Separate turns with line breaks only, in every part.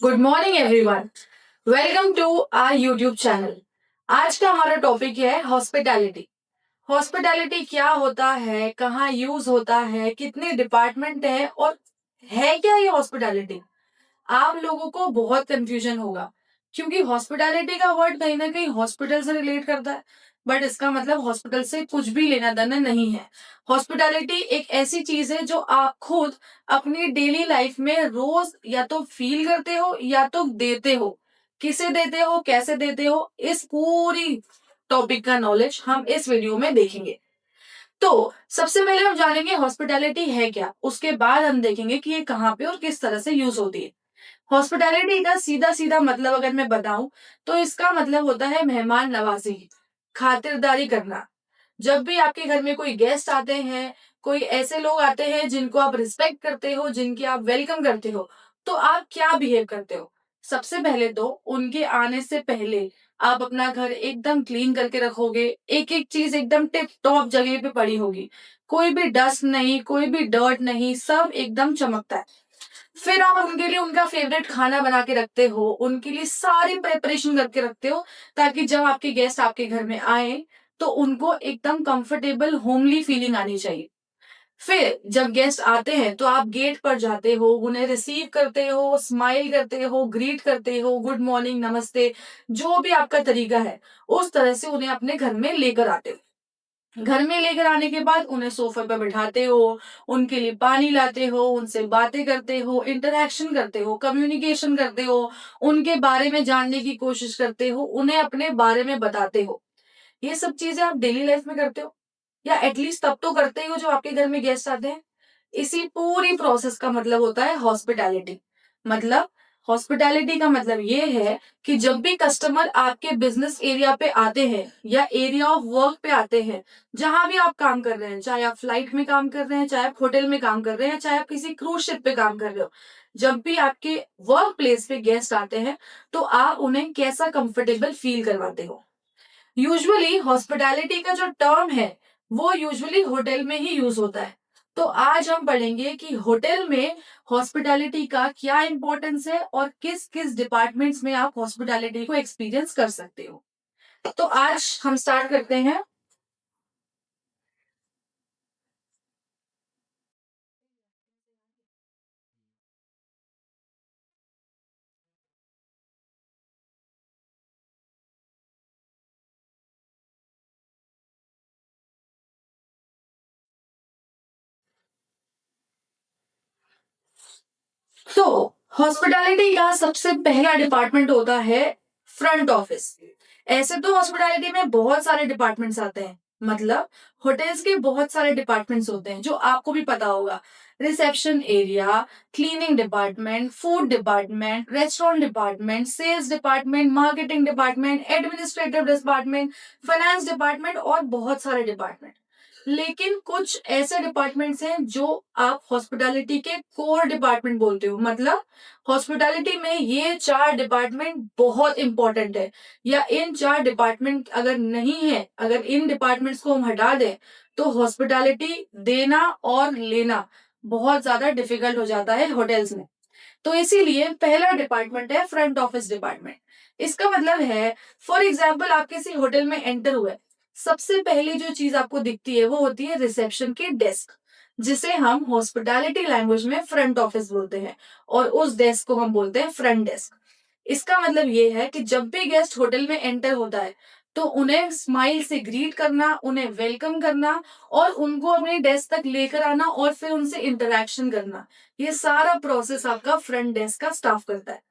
Good morning everyone. Welcome to our YouTube channel. आज का हमारा टॉपिक है हॉस्पिटैलिटी। हॉस्पिटैलिटी क्या होता है, कहाँ यूज होता है, कितने डिपार्टमेंट है और है क्या ये हॉस्पिटैलिटी। आप लोगों को बहुत कंफ्यूजन होगा क्योंकि हॉस्पिटैलिटी का वर्ड कहीं ना कहीं हॉस्पिटल से रिलेट करता है, बट इसका मतलब हॉस्पिटल से कुछ भी लेना देना नहीं है। हॉस्पिटैलिटी एक ऐसी चीज है जो आप खुद अपनी डेली लाइफ में रोज या तो फील करते हो या तो देते हो। किसे देते हो, कैसे देते हो, इस पूरी टॉपिक का नॉलेज हम इस वीडियो में देखेंगे। तो सबसे पहले हम जानेंगे हॉस्पिटैलिटी है क्या, उसके बाद हम देखेंगे कि ये कहाँ पे और किस तरह से यूज होती है। हॉस्पिटैलिटी का सीधा सीधा मतलब अगर मैं बताऊं तो इसका मतलब होता है मेहमान नवाजी, खातिरदारी करना। जब भी आपके घर में कोई गेस्ट आते हैं, कोई ऐसे लोग आते हैं जिनको आप रिस्पेक्ट करते हो, जिनकी आप वेलकम करते हो, तो आप क्या बिहेव करते हो। सबसे पहले तो उनके आने से पहले आप अपना घर एकदम क्लीन करके रखोगे। एक एक चीज एकदम टिप टॉप जगह पे पड़ी होगी, कोई भी डस्ट नहीं, कोई भी डर्ट नहीं, सब एकदम चमकता है। फिर आप उनके लिए उनका फेवरेट खाना बना के रखते हो, उनके लिए सारी प्रिपरेशन करके रखते हो, ताकि जब आपके गेस्ट आपके घर में आए तो उनको एकदम कंफर्टेबल होमली फीलिंग आनी चाहिए। फिर जब गेस्ट आते हैं तो आप गेट पर जाते हो, उन्हें रिसीव करते हो, स्माइल करते हो, ग्रीट करते हो, गुड मॉर्निंग, नमस्ते, जो भी आपका तरीका है उस तरह से उन्हें अपने घर में लेकर आते हो। घर में लेकर आने के बाद उन्हें सोफे पर बिठाते हो, उनके लिए पानी लाते हो, उनसे बातें करते हो, इंटरेक्शन करते हो, कम्युनिकेशन करते हो, उनके बारे में जानने की कोशिश करते हो, उन्हें अपने बारे में बताते हो। ये सब चीजें आप डेली लाइफ में करते हो या एटलीस्ट तब तो करते ही हो जब आपके घर में गेस्ट आते हैं। इसी पूरी प्रोसेस का मतलब होता है हॉस्पिटैलिटी। मतलब हॉस्पिटैलिटी का मतलब ये है कि जब भी कस्टमर आपके बिजनेस एरिया पे आते हैं या एरिया ऑफ वर्क पे आते हैं, जहां भी आप काम कर रहे हैं, चाहे आप फ्लाइट में काम कर रहे हैं, चाहे आप होटल में काम कर रहे हैं, चाहे आप किसी क्रूज शिप पे काम कर रहे हो, जब भी आपके वर्क प्लेस पे गेस्ट आते हैं तो आप उन्हें कैसा कंफर्टेबल फील करवाते हो। यूजुअली हॉस्पिटैलिटी का जो टर्म है वो यूजुअली होटल में ही यूज होता है। तो आज हम पढ़ेंगे कि होटल में हॉस्पिटैलिटी का क्या इंपॉर्टेंस है और किस किस डिपार्टमेंट्स में आप हॉस्पिटैलिटी को एक्सपीरियंस कर सकते हो। तो आज हम स्टार्ट करते हैं। तो हॉस्पिटैलिटी का सबसे पहला डिपार्टमेंट होता है फ्रंट ऑफिस। ऐसे तो हॉस्पिटैलिटी में बहुत सारे डिपार्टमेंट्स आते हैं, मतलब होटल्स के बहुत सारे डिपार्टमेंट्स होते हैं जो आपको भी पता होगा। Reception area, cleaning department, food department, restaurant department, sales department, marketing department, administrative department, finance department और बहुत सारे डिपार्टमेंट। लेकिन कुछ ऐसे डिपार्टमेंट्स हैं जो आप हॉस्पिटैलिटी के कोर डिपार्टमेंट बोलते हो। मतलब हॉस्पिटैलिटी में ये चार डिपार्टमेंट बहुत इंपॉर्टेंट है, या इन चार डिपार्टमेंट अगर नहीं है, अगर इन डिपार्टमेंट्स को हम हटा दें तो हॉस्पिटैलिटी देना और लेना बहुत ज्यादा डिफिकल्ट हो जाता है होटल्स में। तो इसीलिए पहला डिपार्टमेंट है फ्रंट ऑफिस डिपार्टमेंट। इसका मतलब है, फॉर एग्जाम्पल आप किसी होटल में एंटर हुए, सबसे पहली जो चीज आपको दिखती है वो होती है रिसेप्शन के डेस्क, जिसे हम हॉस्पिटैलिटी लैंग्वेज में फ्रंट ऑफिस बोलते हैं, और उस डेस्क को हम बोलते हैं फ्रंट डेस्क। इसका मतलब ये है कि जब भी गेस्ट होटल में एंटर होता है तो उन्हें स्माइल से ग्रीट करना, उन्हें वेलकम करना और उनको अपने डेस्क तक लेकर आना और फिर उनसे इंटरेक्शन करना, ये सारा प्रोसेस आपका फ्रंट डेस्क का स्टाफ करता है।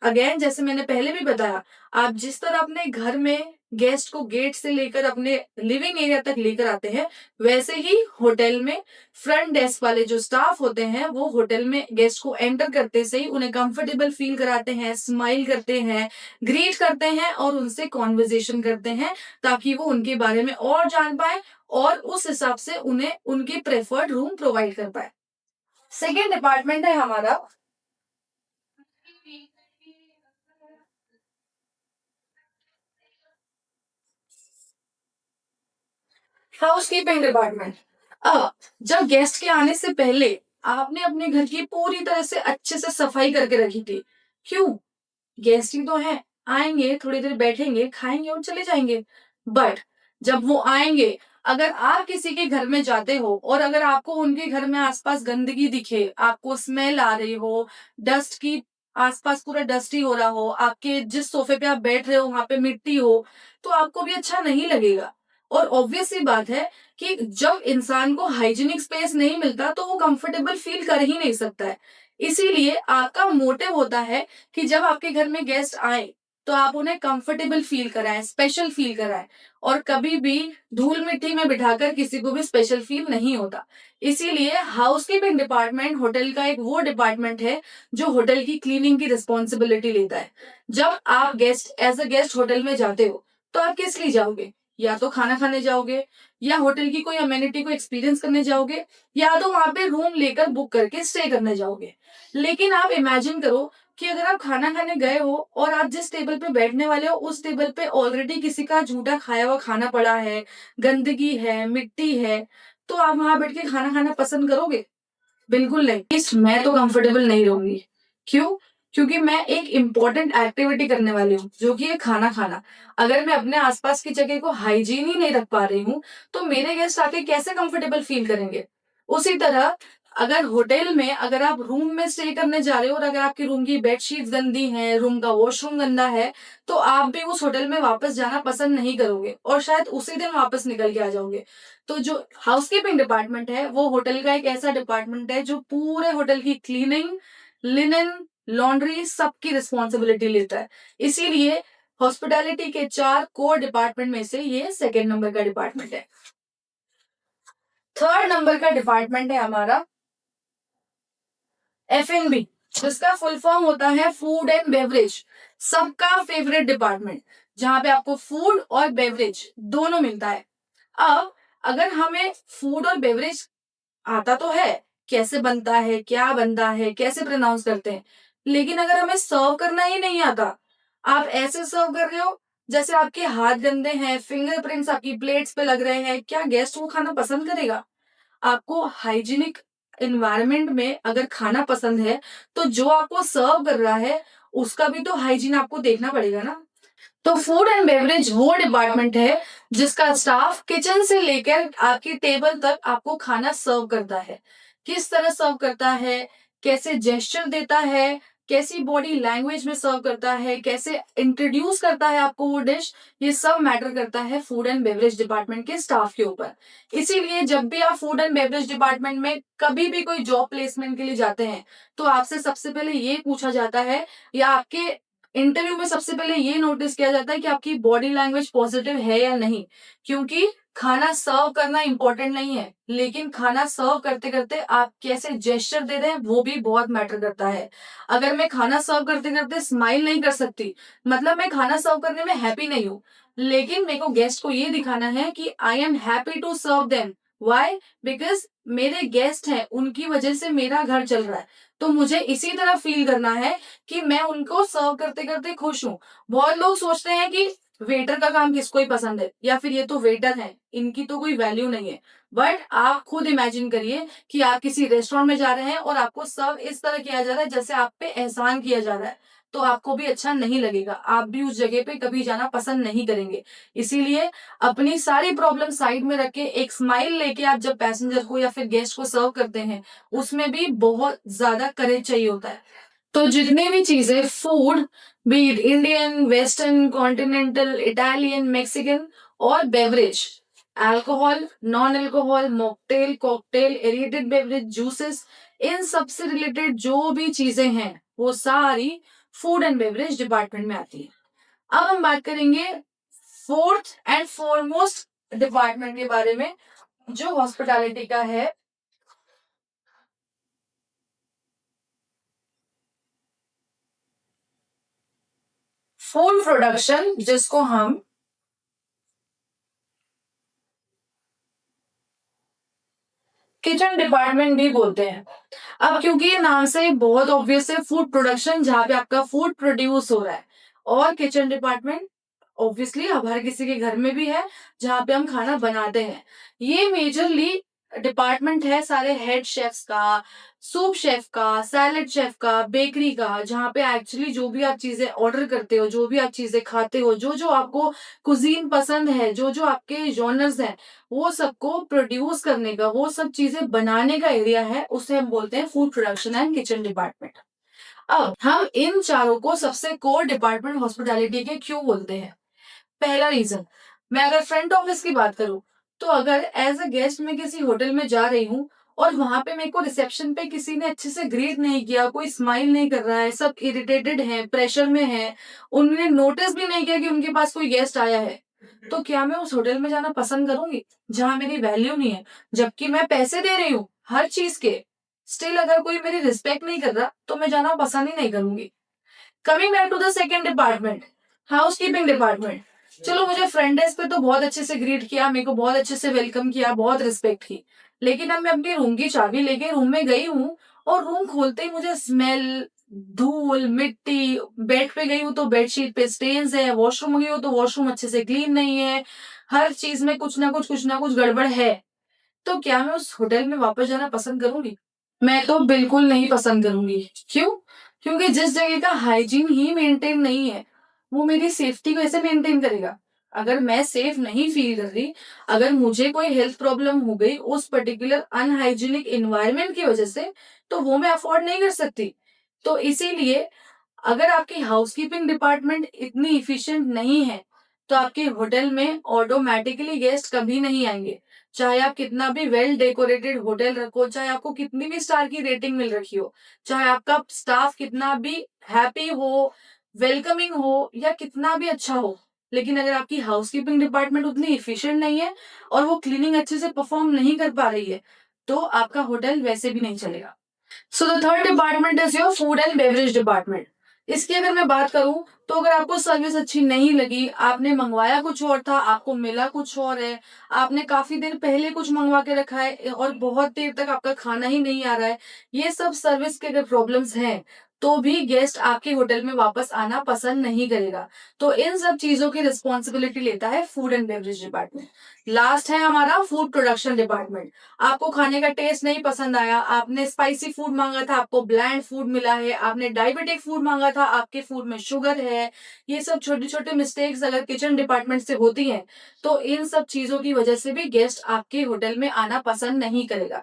अगेन जैसे मैंने पहले भी बताया, आप जिस तरह अपने घर में गेस्ट को गेट से लेकर अपने लिविंग एरिया तक लेकर आते हैं, वैसे ही होटल में फ्रंट डेस्क वाले जो स्टाफ होते हैं वो होटल में गेस्ट को एंटर करते से ही उन्हें कंफर्टेबल फील कराते हैं, स्माइल करते हैं, ग्रीट करते हैं और उनसे कॉन्वर्जेशन करते हैं, ताकि वो उनके बारे में और जान पाए और उस हिसाब से उन्हें उनके प्रेफर्ड रूम प्रोवाइड कर पाए। सेकेंड डिपार्टमेंट है हमारा हाउस कीपिंग डिपार्टमेंट। अब जब गेस्ट के आने से पहले आपने अपने घर की पूरी तरह से अच्छे से सफाई करके रखी थी, क्यों? गेस्ट ही तो हैं, आएंगे, थोड़ी देर बैठेंगे, खाएंगे और चले जाएंगे। बट जब वो आएंगे, अगर आप किसी के घर में जाते हो और अगर आपको उनके घर में आसपास गंदगी दिखे, आपको स्मेल आ रही हो, डस्ट की, आसपास पूरा डस्टी हो रहा हो, आपके जिस सोफे पे आप बैठ रहे हो वहां पे मिट्टी हो, तो आपको भी अच्छा नहीं लगेगा। और ऑब्वियस सी बात है कि जब इंसान को हाइजीनिक स्पेस नहीं मिलता तो वो कंफर्टेबल फील कर ही नहीं सकता है। इसीलिए आपका मोटिव होता है कि जब आपके घर में गेस्ट आए तो आप उन्हें कंफर्टेबल फील कराएं, स्पेशल फील कराएं। और कभी भी धूल मिट्टी में बिठाकर किसी को भी स्पेशल फील नहीं होता। इसीलिए हाउसकीपिंग डिपार्टमेंट होटल का एक वो डिपार्टमेंट है जो होटल की क्लीनिंग की रिस्पॉन्सिबिलिटी लेता है। जब आप guest as a guest hotel में जाते हो तो आप किस लिए जाओगे? या तो खाना खाने जाओगे, या होटल की कोई अमेनिटी को एक्सपीरियंस करने जाओगे, या तो वहां पे रूम लेकर बुक करके स्टे करने जाओगे। लेकिन आप इमेजिन करो कि अगर आप खाना खाने गए हो और आप जिस टेबल पे बैठने वाले हो उस टेबल पे ऑलरेडी किसी का झूठा खाया हुआ खाना पड़ा है, गंदगी है, मिट्टी है, तो आप वहां बैठ के खाना खाना पसंद करोगे? बिल्कुल नहीं। एटलीस्ट मैं तो कंफर्टेबल नहीं रहूंगी। क्यों? क्योंकि मैं एक इम्पोर्टेंट एक्टिविटी करने वाली हूँ जो कि है खाना खाना। अगर मैं अपने आसपास की जगह को हाइजीन ही नहीं रख पा रही हूँ तो मेरे गेस्ट आके कैसे कंफर्टेबल फील करेंगे? उसी तरह अगर होटल में अगर आप रूम में स्टे करने जा रहे हो और अगर आपकी रूम की बेडशीट गंदी है, रूम का वॉशरूम गंदा है, तो आप भी उस होटल में वापस जाना पसंद नहीं करोगे और शायद उसी दिन वापस निकल के आ जाओगे। तो जो हाउसकीपिंग डिपार्टमेंट है वो होटल का एक ऐसा डिपार्टमेंट है जो पूरे होटल की क्लीनिंग, लिनन, लॉन्ड्री सबकी रिस्पॉन्सिबिलिटी लेता है। इसीलिए हॉस्पिटैलिटी के 4 कोर डिपार्टमेंट में से ये सेकेंड नंबर का डिपार्टमेंट है। थर्ड नंबर का डिपार्टमेंट है हमारा F&B, जिसका फुल फॉर्म होता है फूड एंड बेवरेज। सबका फेवरेट डिपार्टमेंट, जहां पे आपको फूड और बेवरेज दोनों मिलता है। अब अगर हमें फूड और बेवरेज आता तो है, कैसे बनता है, क्या बनता है, कैसे प्रोनाउंस करते हैं, लेकिन अगर हमें सर्व करना ही नहीं आता, आप ऐसे सर्व कर रहे हो जैसे आपके हाथ गंदे हैं, फिंगरप्रिंट्स आपकी प्लेट्स पे लग रहे हैं, क्या गेस्ट वो खाना पसंद करेगा? आपको हाइजीनिक एनवायरनमेंट में अगर खाना पसंद है तो जो आपको सर्व कर रहा है उसका भी तो हाइजीन आपको देखना पड़ेगा ना। तो फूड एंड बेवरेज वो डिपार्टमेंट है जिसका स्टाफ किचन से लेकर आपकी टेबल तक आपको खाना सर्व करता है। किस तरह सर्व करता है, कैसे जेस्चर देता है, कैसी बॉडी लैंग्वेज में सर्व करता है, कैसे इंट्रोड्यूस करता है आपको वो डिश, ये सब मैटर करता है फूड एंड बेवरेज डिपार्टमेंट के स्टाफ के ऊपर। इसीलिए जब भी आप फूड एंड बेवरेज डिपार्टमेंट में कभी भी कोई जॉब प्लेसमेंट के लिए जाते हैं तो आपसे सबसे पहले ये पूछा जाता है, या आपके इंटरव्यू में सबसे पहले ये नोटिस किया जाता है कि आपकी बॉडी लैंग्वेज पॉजिटिव है या नहीं। क्योंकि खाना सर्व करना इंपॉर्टेंट नहीं है, लेकिन खाना सर्व करते करते आप कैसे जेस्चर दे रहे हैं वो भी बहुत मैटर करता है। अगर मैं खाना सर्व करते करते स्माइल नहीं कर सकती, मतलब मैं खाना सर्व करने में हैप्पी नहीं हूँ, लेकिन मेरे को गेस्ट को ये दिखाना है कि I am happy to serve them. Why? Because मेरे गेस्ट हैं, उनकी वजह से मेरा घर चल रहा है। तो मुझे इसी तरह फील करना है कि मैं उनको सर्व करते करते खुश हूँ। बहुत लोग सोचते हैं कि वेटर का काम किसको ही पसंद है, या फिर ये तो वेटर है, इनकी तो कोई वैल्यू नहीं है। बट आप खुद इमेजिन करिए कि आप किसी रेस्टोरेंट में जा रहे हैं और आपको सर्व इस तरह किया जा रहा है जैसे आप पे एहसान किया जा रहा है, तो आपको भी अच्छा नहीं लगेगा, आप भी उस जगह पे कभी जाना पसंद नहीं करेंगे। इसीलिए अपनी सारी प्रॉब्लम साइड में रख के एक स्माइल लेके आप जब पैसेंजर को या फिर गेस्ट को सर्व करते हैं, उसमें भी बहुत ज्यादा करेज चाहिए होता है। तो जितनी भी चीजें food, be it Indian, western, continental, Italian, Mexican और beverage, alcohol, non alcohol, mocktail, cocktail, aerated beverage, juices, इन सब से रिलेटेड जो भी चीजें हैं वो सारी फूड एंड बेवरेज डिपार्टमेंट में आती है। अब हम बात करेंगे फोर्थ एंड फॉरमोस्ट डिपार्टमेंट के बारे में जो हॉस्पिटैलिटी का है, फूड प्रोडक्शन, जिसको हम किचन डिपार्टमेंट भी बोलते हैं। अब क्योंकि ये नाम से बहुत ऑब्वियस है, फूड प्रोडक्शन जहां पे आपका फूड प्रोड्यूस हो रहा है, और किचन डिपार्टमेंट ऑब्वियसली अब हर किसी के घर में भी है जहां पे हम खाना बनाते हैं। ये मेजरली डिपार्टमेंट है सारे हेड शेफ्स का, सूप शेफ का, सैलेड शेफ का, बेकरी का, जहाँ पे एक्चुअली जो भी आप चीजें ऑर्डर करते हो, जो भी आप चीजें खाते हो, जो जो आपको कुजीन पसंद है, जो जो आपके जॉनर्स हैं, वो सबको प्रोड्यूस करने का, वो सब चीजें बनाने का एरिया है, उसे हम बोलते हैं food production and kitchen department. अब हम इन चारों को सबसे कोर डिपार्टमेंट हॉस्पिटैलिटी के क्यों बोलते हैं? पहला रीजन, मैं अगर फ्रंट ऑफिस की बात करूं, तो अगर एज अ गेस्ट मैं किसी होटल में जा रही हूँ और वहां पे मेरे को रिसेप्शन पे किसी ने अच्छे से ग्रीट नहीं किया, कोई स्माइल नहीं कर रहा है, सब इरिटेटेड हैं, प्रेशर में हैं, उन्होंने नोटिस भी नहीं किया कि उनके पास कोई गेस्ट आया है, तो क्या मैं उस होटल में जाना पसंद करूंगी जहां मेरी वैल्यू नहीं है, जबकि मैं पैसे दे रही हूँ हर चीज के? स्टिल अगर कोई मेरी रिस्पेक्ट नहीं कर रहा तो मैं जाना पसंद ही नहीं करूंगी। Coming back to the second department, house keeping department. चलो, मुझे फ्रंट डेस्क पे तो बहुत अच्छे से ग्रीट किया, मेरे को बहुत अच्छे से वेलकम किया, बहुत रिस्पेक्ट की, लेकिन अब मैं अपनी रूम की चाबी लेके रूम में गई हूँ और रूम खोलते ही मुझे स्मेल, धूल, मिट्टी, बेड पे गई हूँ तो बेडशीट पे स्टेन्स है, वॉशरूम गई हूँ तो वॉशरूम अच्छे से क्लीन नहीं है, हर चीज में कुछ ना कुछ गड़बड़ है, तो क्या मैं उस होटल में वापस जाना पसंद करूंगी? मैं तो बिल्कुल नहीं पसंद करूंगी। क्यों? क्योंकि जिस जगह का हाइजीन ही मेंटेन नहीं है, वो मेरी सेफ्टी को ऐसे मेंटेन करेगा? अगर मैं सेफ नहीं फील कर रही, अगर मुझे कोई हेल्थ प्रॉब्लम हो गई उस पर्टिकुलर अनहाइजीनिक एनवायरनमेंट की वजह से, तो वो मैं अफोर्ड नहीं कर सकती। तो इसीलिए अगर आपकी हाउसकीपिंग डिपार्टमेंट इतनी इफिशिएंट नहीं है, तो आपके होटल में ऑटोमेटिकली गेस्ट कभी नहीं आएंगे। चाहे आप कितना भी वेल डेकोरेटेड होटल रखो, चाहे आपको कितनी भी स्टार की रेटिंग मिल रखी हो, चाहे आपका स्टाफ कितना भी हैप्पी हो, वेलकमिंग हो, या कितना भी अच्छा हो, लेकिन अगर आपकी हाउसकीपिंग डिपार्टमेंट उतनी इफिशिएंट नहीं है और वो क्लीनिंग अच्छे से परफॉर्म नहीं कर पा रही है, तो आपका होटल वैसे भी नहीं चलेगा। So the third department is your food and beverage department. इसकी अगर मैं बात करूं, तो अगर आपको सर्विस अच्छी नहीं लगी, आपने मंगवाया कुछ और था, आपको मिला कुछ और है, आपने काफी देर पहले कुछ मंगवा के रखा है और बहुत देर तक आपका खाना ही नहीं आ रहा है, ये सब सर्विस के अगर प्रॉब्लम्स हैं, तो भी गेस्ट आपके होटल में वापस आना पसंद नहीं करेगा। तो इन सब चीजों की रिस्पॉन्सिबिलिटी लेता है food and beverage department. Last है हमारा फूड प्रोडक्शन डिपार्टमेंट। आपको खाने का टेस्ट नहीं पसंद आया, आपने स्पाइसी फूड मांगा था, आपको ब्लैंड फूड मिला है, आपने डायबिटिक फूड मांगा था, आपके फूड में शुगर है, ये सब छोटे छोटे मिस्टेक्स अगर किचन डिपार्टमेंट से होती हैं, तो इन सब चीजों की वजह से भी गेस्ट आपके होटल में आना पसंद नहीं करेगा।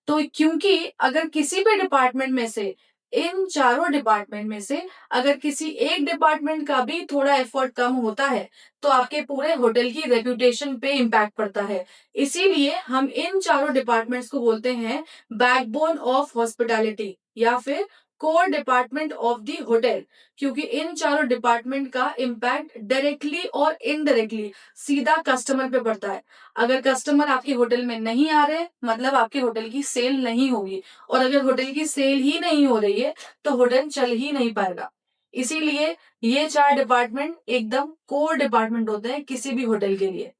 तो क्योंकि अगर किसी भी डिपार्टमेंट में से, इन चारों डिपार्टमेंट में से अगर किसी एक डिपार्टमेंट का भी थोड़ा एफर्ट कम होता है, तो आपके पूरे होटल की रेपुटेशन पे इम्पैक्ट पड़ता है। इसीलिए हम इन चारों डिपार्टमेंट्स को बोलते हैं बैकबोन ऑफ हॉस्पिटैलिटी, या फिर core department of the hotel, क्योंकि इन चारों डिपार्टमेंट का इम्पैक्ट डायरेक्टली और इनडायरेक्टली सीधा कस्टमर पे पड़ता है। अगर कस्टमर आपके होटल में नहीं आ रहे, मतलब आपके होटल की सेल नहीं होगी, और अगर होटल की सेल ही नहीं हो रही है, तो होटल चल ही नहीं पाएगा। इसीलिए ये चार डिपार्टमेंट एकदम कोर डिपार्टमेंट होते हैं किसी भी होटल के लिए।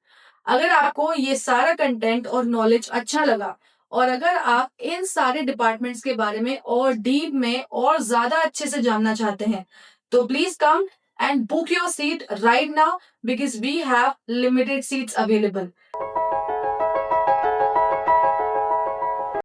अगर आपको ये सारा कंटेंट और नॉलेज अच्छा लगा, और अगर आप इन सारे डिपार्टमेंट्स के बारे में और डीप में और ज्यादा अच्छे से जानना चाहते हैं, तो please come and book your seat right now, because we have limited seats available.